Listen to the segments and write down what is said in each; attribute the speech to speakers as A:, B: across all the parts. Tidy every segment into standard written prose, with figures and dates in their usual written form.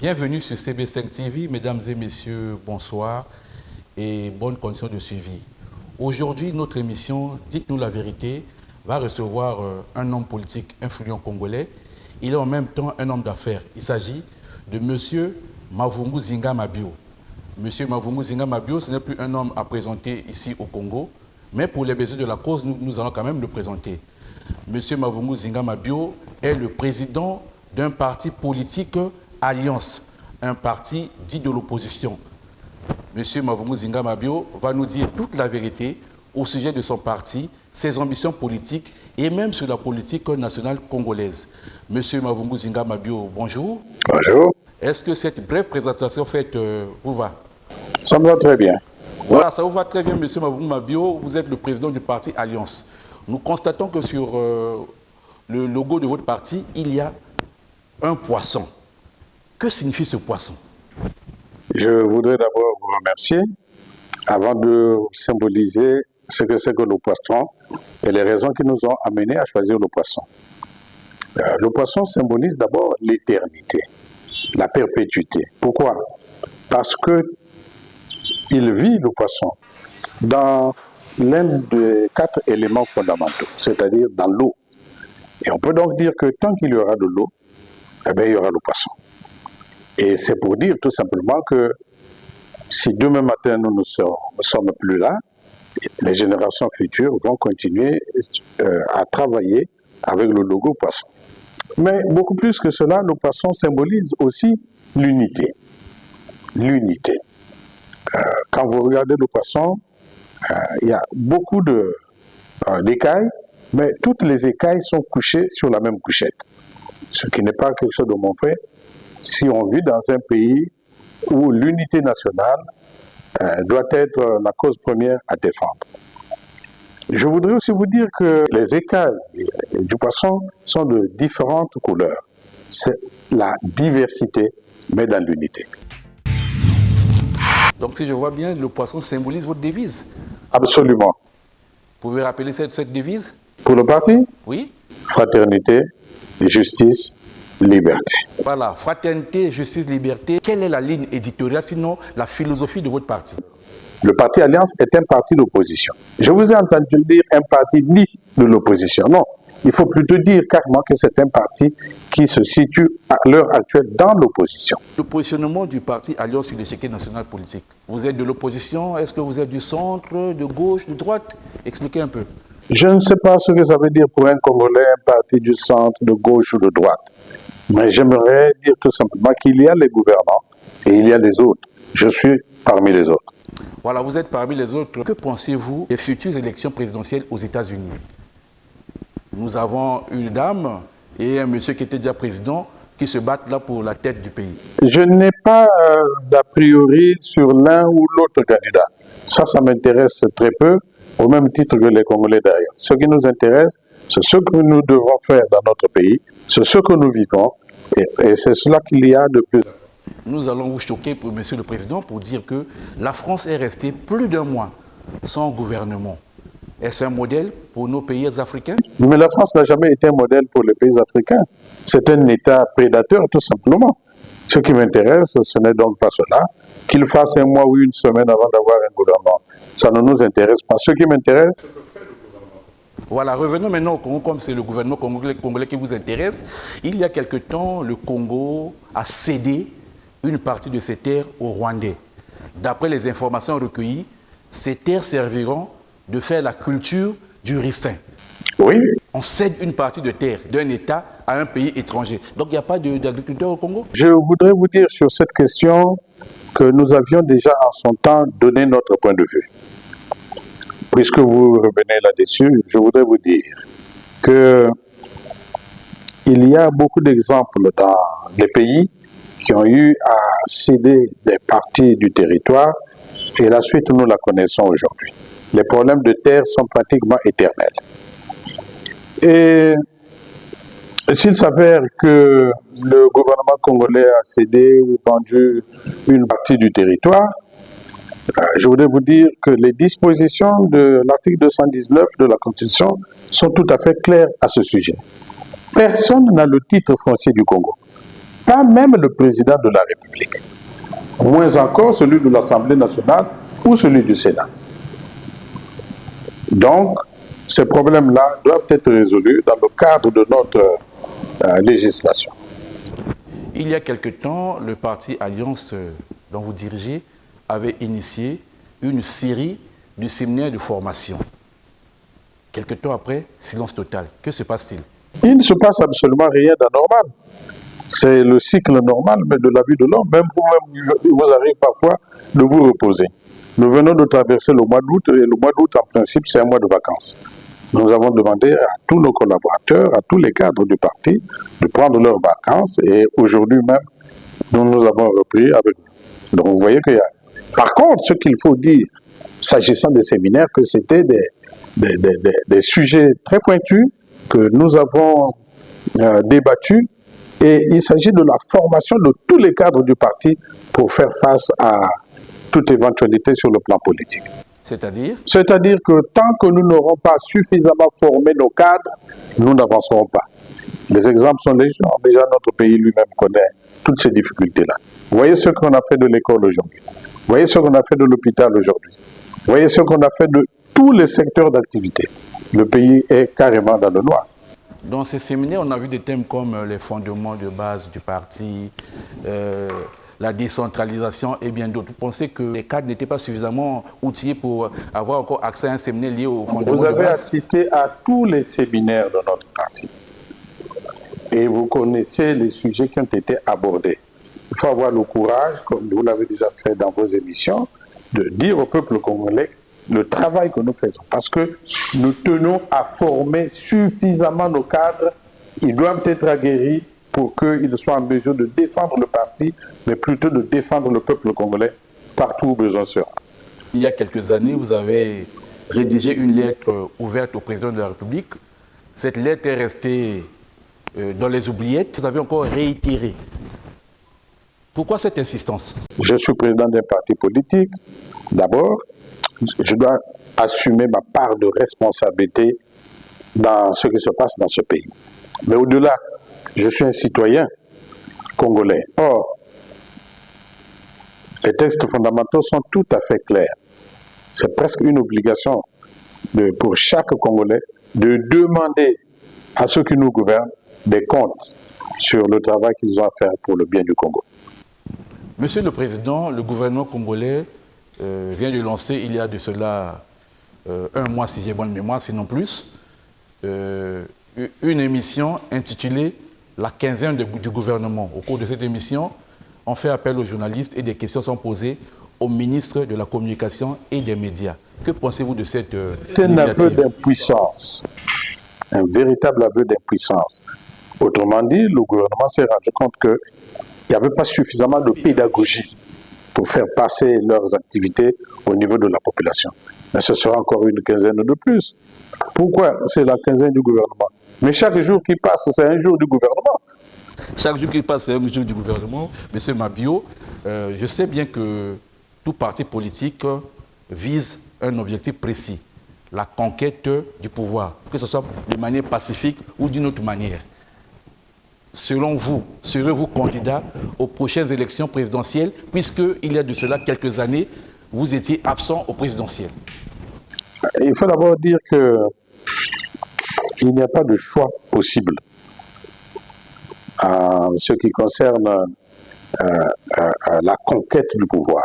A: Bienvenue sur CB5 TV, mesdames et messieurs, bonsoir et bonnes conditions de suivi. Aujourd'hui, notre émission « Dites-nous la vérité » va recevoir un homme politique influent congolais. Il est en même temps un homme d'affaires. Il s'agit de M. Mavungu Zinga Mabio. M. Mavungu Zinga Mabio, ce n'est plus un homme à présenter ici au Congo, mais pour les besoins de la cause, nous allons quand même le présenter. M. Mavungu Zinga Mabio est le président d'un parti politique Alliance, un parti dit de l'opposition. M. Mavungu Zinga Mabio va nous dire toute la vérité au sujet de son parti, ses ambitions politiques et même sur la politique nationale congolaise. M. Mavungu Zinga Mabio, bonjour.
B: Bonjour.
A: Est-ce que cette brève présentation faite vous va?
B: Ça me va très bien.
A: Voilà, ça vous va très bien, M. Mavungu Mabio. Vous êtes le président du parti Alliance. Nous constatons que sur le logo de votre parti, il y a un poisson. Que signifie ce poisson?
B: Je voudrais d'abord vous remercier avant de symboliser ce que c'est que le poisson et les raisons qui nous ont amenés à choisir le poisson. Le poisson symbolise d'abord l'éternité, la perpétuité. Pourquoi? Parce que il vit, le poisson, dans l'un des 4 éléments fondamentaux, c'est-à-dire dans l'eau. Et on peut donc dire que tant qu'il y aura de l'eau, eh bien, il y aura le poisson. Et c'est pour dire tout simplement que si demain matin nous ne sommes plus là, les générations futures vont continuer à travailler avec le logo poisson. Mais beaucoup plus que cela, le poisson symbolise aussi l'unité. L'unité. Quand vous regardez le poisson, il y a beaucoup d'écailles, mais toutes les écailles sont couchées sur la même couchette. Ce qui n'est pas quelque chose de montré si on vit dans un pays où l'unité nationale doit être la cause première à défendre. Je voudrais aussi vous dire que les écailles du poisson sont de différentes couleurs. C'est la diversité, mais dans l'unité.
A: Donc si je vois bien, le poisson symbolise votre devise.
B: Absolument.
A: Vous pouvez rappeler cette devise?
B: Pour le parti?
A: Oui.
B: Fraternité, justice, liberté.
A: Voilà, fraternité, justice, liberté. Quelle est la ligne éditoriale, sinon la philosophie de votre parti?
B: Le parti Alliance est un parti d'opposition. Je vous ai entendu dire un parti ni de l'opposition. Non, il faut plutôt dire carrément que c'est un parti qui se situe à l'heure actuelle dans l'opposition.
A: Le positionnement du parti Alliance sur l'échiquier national politique. Vous êtes de l'opposition? Est-ce que vous êtes du centre, de gauche, de droite? Expliquez un peu.
B: Je ne sais pas ce que ça veut dire pour un Congolais, un parti du centre, de gauche ou de droite. Mais j'aimerais dire tout simplement qu'il y a les gouvernants et il y a les autres. Je suis parmi les autres.
A: Voilà, vous êtes parmi les autres. Que pensez-vous des futures élections présidentielles aux États-Unis? Nous avons une dame et un monsieur qui était déjà président qui se battent là pour la tête du pays.
B: Je n'ai pas d'a priori sur l'un ou l'autre candidat. Ça m'intéresse très peu, au même titre que les Congolais d'ailleurs. Ce qui nous intéresse, c'est ce que nous devons faire dans notre pays, c'est ce que nous vivons, et c'est cela qu'il y a de plus.
A: Nous allons vous choquer, Monsieur le Président, pour dire que la France est restée plus d'1 mois sans gouvernement. Est-ce un modèle pour nos pays africains?
B: Mais la France n'a jamais été un modèle pour les pays africains. C'est un État prédateur, tout simplement. Ce qui m'intéresse, ce n'est donc pas cela. Qu'il fasse 1 mois ou 1 semaine avant d'avoir un gouvernement, ça ne nous intéresse pas. Ce qui m'intéresse,
A: voilà, revenons maintenant au Congo, comme c'est le gouvernement congolais qui vous intéresse. Il y a quelque temps, le Congo a cédé une partie de ses terres aux Rwandais. D'après les informations recueillies, ces terres serviront de faire la culture du ricin.
B: oui.
A: On cède une partie de terre d'un État à un pays étranger. Donc il n'y a pas d'agriculteurs au Congo?
B: Je voudrais vous dire sur cette question que nous avions déjà en son temps donné notre point de vue. Puisque vous revenez là-dessus, je voudrais vous dire que il y a beaucoup d'exemples dans les pays qui ont eu à céder des parties du territoire et la suite nous la connaissons aujourd'hui. Les problèmes de terre sont pratiquement éternels. Et s'il s'avère que le gouvernement congolais a cédé ou vendu une partie du territoire, je voudrais vous dire que les dispositions de l'article 219 de la Constitution sont tout à fait claires à ce sujet. Personne n'a le titre foncier du Congo. pas même le président de la République, moins encore celui de l'Assemblée nationale ou celui du Sénat. Donc, ces problèmes-là doivent être résolus dans le cadre de notre législation.
A: Il y a quelque temps, le parti Alliance dont vous dirigez avait initié une série de séminaires de formation. Quelque temps après, silence total. Que se passe-t-il?
B: Il ne se passe absolument rien d'anormal. C'est le cycle normal de la vie de l'homme. Même vous-même, vous arrivez parfois de vous reposer. Nous venons de traverser le mois d'août, et le mois d'août, en principe, c'est un mois de vacances. Nous avons demandé à tous nos collaborateurs, à tous les cadres du parti, de prendre leurs vacances, et aujourd'hui même, nous avons repris avec vous. Donc vous voyez qu'il y a... Par contre, ce qu'il faut dire, s'agissant des séminaires, que c'était des sujets très pointus que nous avons débattus, et il s'agit de la formation de tous les cadres du parti pour faire face à toute éventualité sur le plan politique.
A: C'est-à-dire?
B: C'est-à-dire que tant que nous n'aurons pas suffisamment formé nos cadres, nous n'avancerons pas. Les exemples sont légion. Déjà, notre pays lui-même connaît toutes ces difficultés-là. Voyez ce qu'on a fait de l'école aujourd'hui. Voyez ce qu'on a fait de l'hôpital aujourd'hui. Voyez ce qu'on a fait de tous les secteurs d'activité. Le pays est carrément dans le noir.
A: Dans ces séminaires, on a vu des thèmes comme les fondements de base du parti, la décentralisation et bien d'autres. Vous pensez que les cadres n'étaient pas suffisamment outillés pour avoir encore accès à un séminaire lié aux fondements de base?
B: Vous avez assisté à tous les séminaires de notre parti et vous connaissez les sujets qui ont été abordés. Il faut avoir le courage, comme vous l'avez déjà fait dans vos émissions, de dire au peuple congolais le travail que nous faisons. Parce que nous tenons à former suffisamment nos cadres. Ils doivent être aguerris pour qu'ils soient en mesure de défendre le parti, mais plutôt de défendre le peuple congolais partout où besoin sera.
A: Il y a quelques années, vous avez rédigé une lettre ouverte au président de la République. Cette lettre est restée dans les oubliettes. Vous avez encore réitéré. Pourquoi cette insistance?
B: Je suis président d'un parti politique. D'abord, je dois assumer ma part de responsabilité dans ce qui se passe dans ce pays. Mais au-delà, je suis un citoyen congolais. Or, les textes fondamentaux sont tout à fait clairs. C'est presque une obligation pour chaque Congolais de demander à ceux qui nous gouvernent des comptes sur le travail qu'ils ont à faire pour le bien du Congo.
A: Monsieur le Président, le gouvernement congolais vient de lancer, il y a de cela un mois, si j'ai bonne mémoire, sinon plus, une émission intitulée « La quinzaine du gouvernement ». Au cours de cette émission, on fait appel aux journalistes et des questions sont posées au ministre de la Communication et des Médias. Que pensez-vous de cette initiative?
B: C'est un aveu d'impuissance, un véritable aveu d'impuissance. Autrement dit, le gouvernement s'est rendu compte qu'il n'y avait pas suffisamment de pédagogie pour faire passer leurs activités au niveau de la population. Mais ce sera encore une quinzaine de plus. Pourquoi c'est la quinzaine du gouvernement? Mais chaque jour qui passe, c'est un jour du gouvernement.
A: Chaque jour qui passe, c'est un jour du gouvernement. Monsieur Mabio, je sais bien que tout parti politique vise un objectif précis, la conquête du pouvoir, que ce soit de manière pacifique ou d'une autre manière. Selon vous, serez-vous candidat aux prochaines élections présidentielles, puisqu'il y a de cela quelques années, vous étiez absent aux présidentielles?
B: Il faut d'abord dire qu'il n'y a pas de choix possible en ce qui concerne la conquête du pouvoir.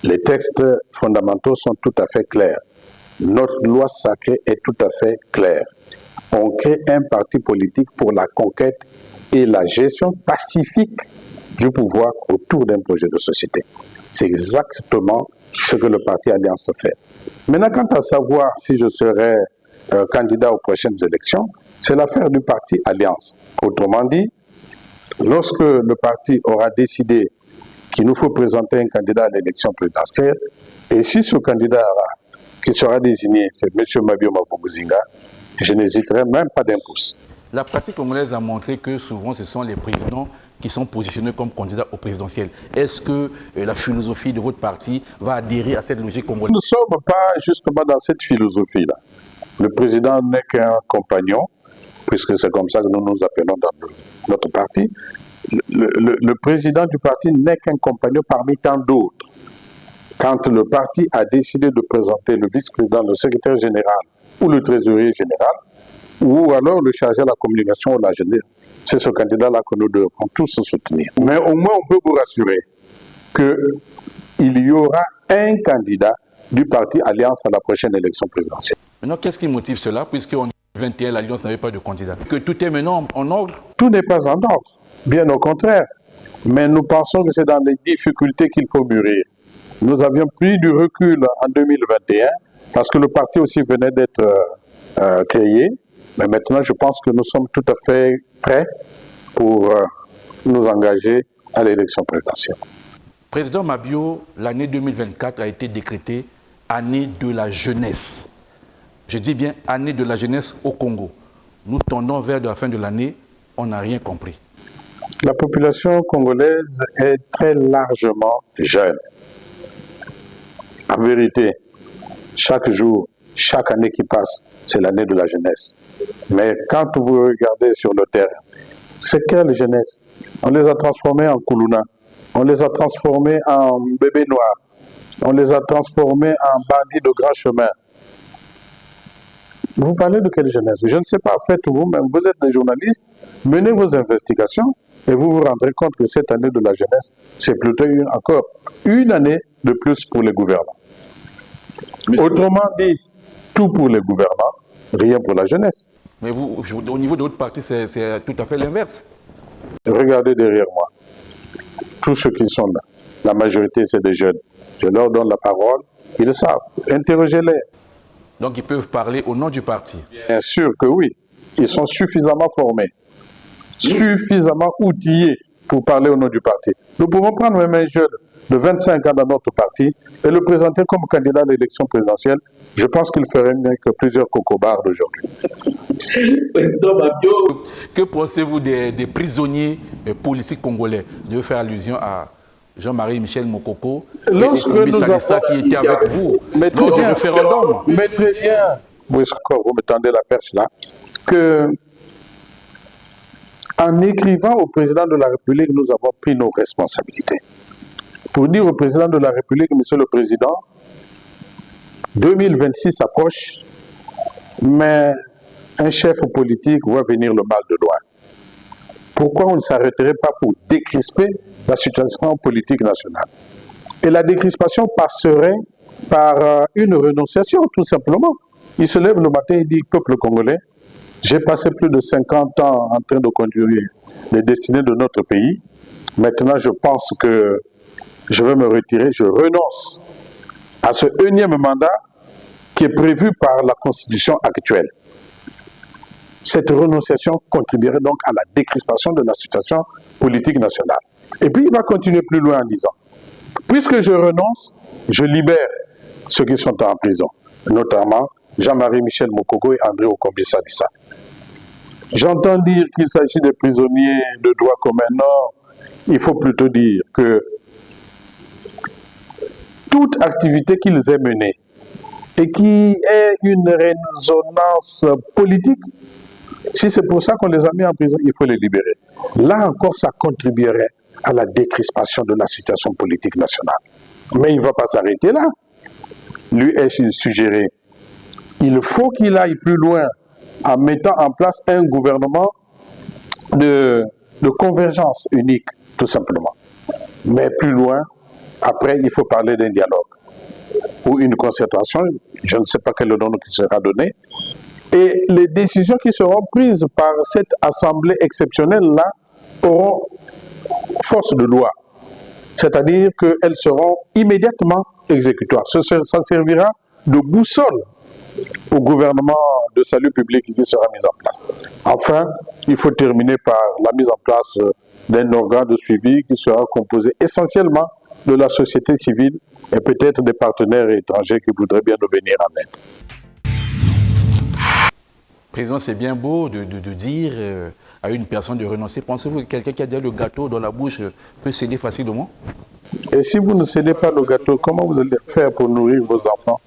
B: Les textes fondamentaux sont tout à fait clairs. Notre loi sacrée est tout à fait claire. On crée un parti politique pour la conquête et la gestion pacifique du pouvoir autour d'un projet de société. C'est exactement ce que le parti Alliance fait. Maintenant, quant à savoir si je serai candidat aux prochaines élections, c'est l'affaire du parti Alliance. Autrement dit, lorsque le parti aura décidé qu'il nous faut présenter un candidat à l'élection présidentielle, et si ce candidat qui sera désigné, c'est M. Mabio Mavunguzinga, je n'hésiterai même pas d'un pouce.
A: La pratique congolaise a montré que souvent ce sont les présidents qui sont positionnés comme candidats au présidentiel. Est-ce que la philosophie de votre parti va adhérer à cette logique congolaise?
B: Nous ne sommes pas justement dans cette philosophie-là. Le président n'est qu'un compagnon puisque c'est comme ça que nous nous appelons dans notre parti. Le président du parti n'est qu'un compagnon parmi tant d'autres. Quand le parti a décidé de présenter le vice-président, le secrétaire général ou le trésorier général, ou alors le chargé de la communication ou l'agenda, c'est ce candidat-là que nous devrons tous soutenir. Mais au moins, on peut vous rassurer qu'il y aura un candidat du parti Alliance à la prochaine élection présidentielle.
A: Maintenant, qu'est-ce qui motive cela, puisqu'en 2021, l'Alliance n'avait pas de candidat? Que tout est maintenant en ordre?
B: Tout n'est pas en ordre, bien au contraire. Mais nous pensons que c'est dans les difficultés qu'il faut mûrir. Nous avions pris du recul en 2021, parce que le parti aussi venait d'être créé. Mais maintenant, je pense que nous sommes tout à fait prêts pour nous engager à l'élection présidentielle.
A: Président Mabio, l'année 2024 a été décrétée année de la jeunesse. Je dis bien année de la jeunesse au Congo. Nous tendons vers la fin de l'année, on n'a rien compris.
B: La population congolaise est très largement jeune. En vérité, chaque jour, chaque année qui passe, c'est l'année de la jeunesse. Mais quand vous regardez sur le terrain, c'est quelle jeunesse? On les a transformés en Koulouna, on les a transformés en bébés noirs, on les a transformés en bandits de grand chemin. Vous parlez de quelle jeunesse? Je ne sais pas, faites vous-même, vous êtes des journalistes, menez vos investigations et vous vous rendrez compte que cette année de la jeunesse, c'est plutôt encore une année de plus pour les gouvernants. Autrement dit, tout pour les gouvernants, rien pour la jeunesse.
A: Mais vous, au niveau de votre parti, c'est tout à fait l'inverse.
B: Regardez derrière moi, tous ceux qui sont là, la majorité c'est des jeunes. Je leur donne la parole, ils le savent, interrogez-les.
A: Donc ils peuvent parler au nom du parti?
B: Bien sûr que oui, ils sont suffisamment formés, suffisamment outillés pour parler au nom du parti. Nous pouvons prendre même un jeune de 25 ans dans notre parti et le présenter comme candidat à l'élection présidentielle. Je pense qu'il ferait mieux que plusieurs cocobards d'aujourd'hui.
A: Président Mabio, que pensez-vous des prisonniers politiques congolais? Je veux faire allusion à Jean-Marie Michel Mokoko et Kobi Salissa qui était avec vous lors du référendum.
B: Mais très bien, vous me tendez la perche là, que en écrivant au président de la République, nous avons pris nos responsabilités. Pour dire au président de la République, Monsieur le Président, 2026 approche, mais un chef politique voit venir le mal de loin. Pourquoi on ne s'arrêterait pas pour décrisper la situation politique nationale? Et la décrispation passerait par une renonciation, tout simplement. Il se lève le matin et dit, peuple congolais, j'ai passé plus de 50 ans en train de conduire les destinées de notre pays. Maintenant, je pense que je vais me retirer, je renonce à ce énième mandat qui est prévu par la Constitution actuelle. Cette renonciation contribuerait donc à la décrispation de la situation politique nationale. Et puis il va continuer plus loin en disant, puisque je renonce, je libère ceux qui sont en prison, notamment Jean-Marie Michel Mokoko et André Okombi Salissa. J'entends dire qu'il s'agit des prisonniers de droit commun. Non, il faut plutôt dire que toute activité qu'ils aient menée et qui ait une résonance politique, si c'est pour ça qu'on les a mis en prison, il faut les libérer. Là encore, ça contribuerait à la décrispation de la situation politique nationale. Mais il ne va pas s'arrêter là. Lui ai-je suggéré, il faut qu'il aille plus loin en mettant en place un gouvernement de convergence unique, tout simplement. Mais plus loin, après, il faut parler d'un dialogue ou une concertation, je ne sais pas quel nom qui sera donné, et les décisions qui seront prises par cette assemblée exceptionnelle-là auront force de loi, c'est-à-dire qu'elles seront immédiatement exécutoires. Ça servira de boussole au gouvernement de salut public qui sera mis en place. Enfin, il faut terminer par la mise en place d'un organe de suivi qui sera composé essentiellement de la société civile et peut-être des partenaires étrangers qui voudraient bien nous venir en aide.
A: Président, c'est bien beau de dire à une personne de renoncer. Pensez-vous que quelqu'un qui a déjà le gâteau dans la bouche peut céder facilement?
B: Et si vous ne cédez pas le gâteau, comment vous allez faire pour nourrir vos enfants?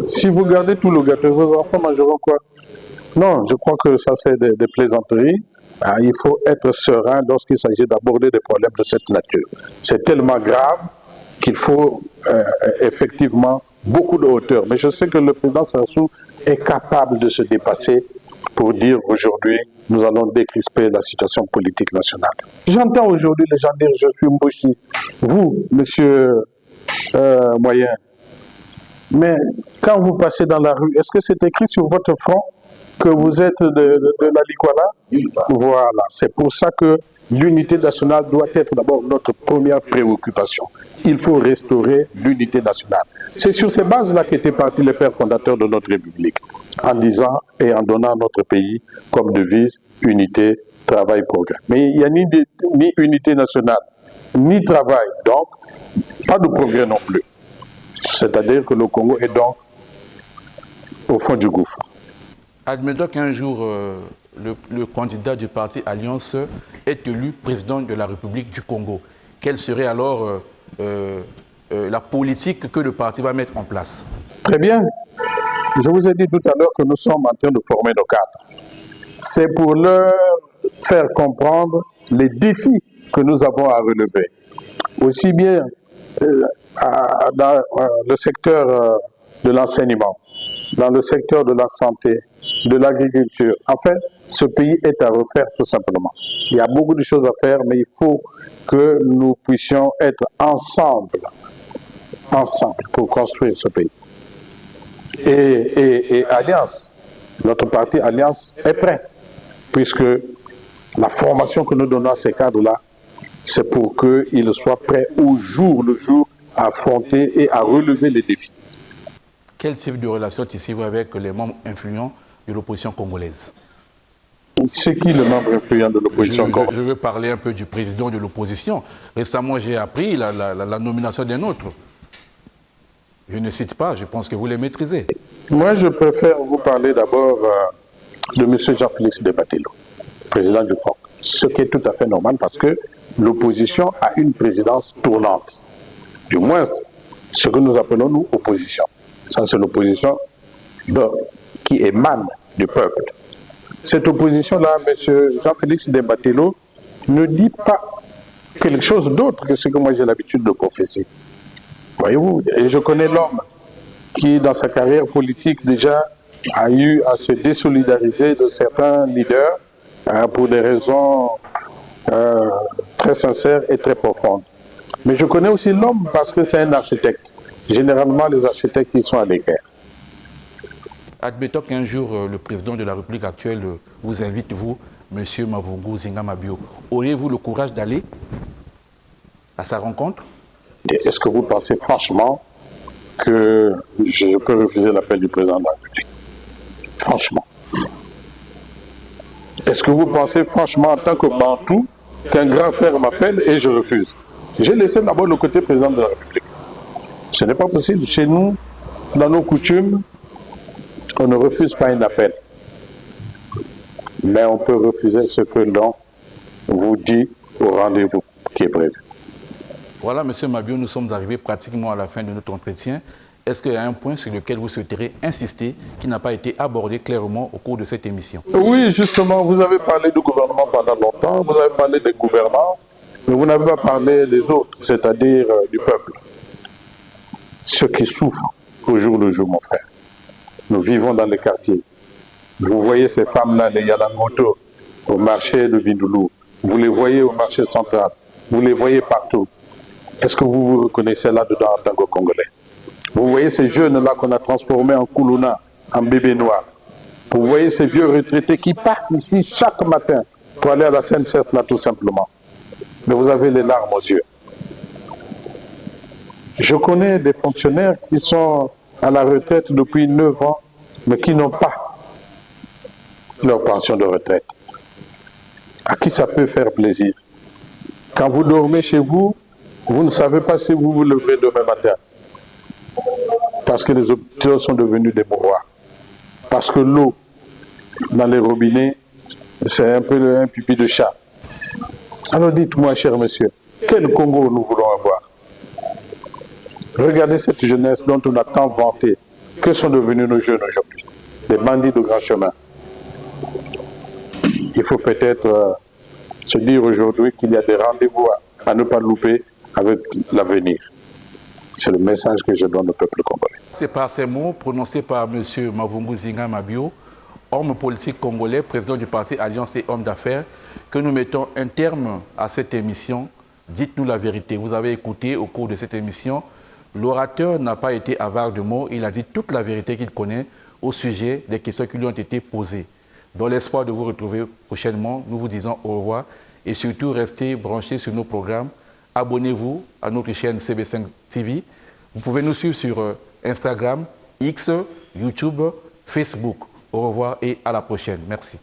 B: Si vous gardez tout le gâteau, vos enfants mangeront quoi? Non, je crois que ça c'est des plaisanteries. Il faut être serein lorsqu'il s'agit d'aborder des problèmes de cette nature. C'est tellement grave qu'il faut effectivement beaucoup de hauteur. Mais je sais que le président Sassou est capable de se dépasser pour dire aujourd'hui, nous allons décrisper la situation politique nationale. J'entends aujourd'hui les gens dire, je suis Mboshi. Vous, monsieur Moyen, mais quand vous passez dans la rue, est-ce que c'est écrit sur votre front que vous êtes de la Likwala? Voilà, c'est pour ça que l'unité nationale doit être d'abord notre première préoccupation. Il faut restaurer l'unité nationale. C'est sur ces bases-là qu'étaient partis les pères fondateurs de notre République, en disant et en donnant à notre pays comme devise unité, travail, progrès. Mais il n'y a ni unité nationale, ni travail, donc pas de progrès non plus. C'est-à-dire que le Congo est donc au fond du gouffre.
A: Admettons qu'un jour, le candidat du parti Alliance est élu président de la République du Congo. Quelle serait alors la politique que le parti va mettre en place?
B: Très bien. Je vous ai dit tout à l'heure que nous sommes en train de former nos cadres. C'est pour leur faire comprendre les défis que nous avons à relever. Aussi bien dans le secteur de l'enseignement, dans le secteur de la santé, de l'agriculture. Enfin, ce pays est à refaire tout simplement. Il y a beaucoup de choses à faire, mais il faut que nous puissions être ensemble pour construire ce pays. Et Alliance, notre parti Alliance est prêt, puisque la formation que nous donnons à ces cadres-là, c'est pour qu'ils soient prêts au jour le jour à affronter et à relever les défis.
A: Quel type de relation tissez-vous avec les membres influents de l'opposition congolaise?
B: C'est qui le membre influent de l'opposition congolaise?
A: Je veux parler un peu du président de l'opposition. Récemment, j'ai appris la nomination d'un autre. Je ne cite pas, je pense que vous les maîtrisez.
B: Moi, je préfère vous parler d'abord de M. Jean-Félix Debatelo, président du FOC. Ce qui est tout à fait normal parce que l'opposition a une présidence tournante. Du moins, ce que nous appelons, nous, opposition. Ça, c'est l'opposition qui émane du peuple. Cette opposition-là, M. Jean-Félix Debatelo, ne dit pas quelque chose d'autre que ce que moi j'ai l'habitude de confesser. Voyez-vous, et je connais l'homme qui, dans sa carrière politique, déjà a eu à se désolidariser de certains leaders pour des raisons très sincères et très profondes. Mais je connais aussi l'homme parce que c'est un architecte. Généralement, les architectes, ils sont à l'écart.
A: Admettons qu'un jour, le président de la République actuelle vous invite, vous, M. Mavungu Zinga Mabio. Auriez-vous le courage d'aller à sa rencontre?
B: Est-ce que vous pensez franchement que je peux refuser l'appel du président de la République? Franchement. Est-ce que vous pensez franchement, en tant que Bantou, qu'un grand frère m'appelle et je refuse? J'ai laissé d'abord le côté président de la République. Ce n'est pas possible. Chez nous, dans nos coutumes, on ne refuse pas un appel. Mais on peut refuser ce que l'on vous dit au rendez-vous qui est prévu.
A: Voilà, M. Mabio, nous sommes arrivés pratiquement à la fin de notre entretien. Est-ce qu'il y a un point sur lequel vous souhaiteriez insister qui n'a pas été abordé clairement au cours de cette émission?
B: Oui, justement, vous avez parlé du gouvernement pendant longtemps, vous avez parlé des gouvernants, mais vous n'avez pas parlé des autres, c'est-à-dire du peuple. Ceux qui souffrent au jour le jour, mon frère. Nous vivons dans les quartiers. Vous voyez ces femmes-là, les Yalangoto, au marché de Vindoulou. Vous les voyez au marché central. Vous les voyez partout. Est-ce que vous vous reconnaissez là-dedans en tant que Congolais? Vous voyez ces jeunes-là qu'on a transformés en Koulouna, en bébés noirs. Vous voyez ces vieux retraités qui passent ici chaque matin pour aller à la SNCF là tout simplement. Mais vous avez les larmes aux yeux. Je connais des fonctionnaires qui sont à la retraite depuis 9 ans, mais qui n'ont pas leur pension de retraite. À qui ça peut faire plaisir? Quand vous dormez chez vous, vous ne savez pas si vous vous levez demain matin. Parce que les hôpitaux sont devenus des mouroirs. Parce que l'eau dans les robinets, c'est un peu un pipi de chat. Alors dites-moi, cher monsieur, quel Congo nous voulons avoir? Regardez cette jeunesse dont on a tant vanté. Que sont devenus nos jeunes aujourd'hui? Des bandits de grand chemin. Il faut peut-être se dire aujourd'hui qu'il y a des rendez-vous à ne pas louper avec l'avenir. C'est le message que je donne au peuple congolais.
A: C'est par ces mots prononcés par M. Mavungu Zinga Mabio, homme politique congolais, président du parti Alliance et homme d'affaires, que nous mettons un terme à cette émission. Dites-nous la vérité. Vous avez écouté au cours de cette émission, l'orateur n'a pas été avare de mots, il a dit toute la vérité qu'il connaît au sujet des questions qui lui ont été posées. Dans l'espoir de vous retrouver prochainement, nous vous disons au revoir et surtout restez branchés sur nos programmes. Abonnez-vous à notre chaîne CB5 TV. Vous pouvez nous suivre sur Instagram, X, YouTube, Facebook. Au revoir et à la prochaine. Merci.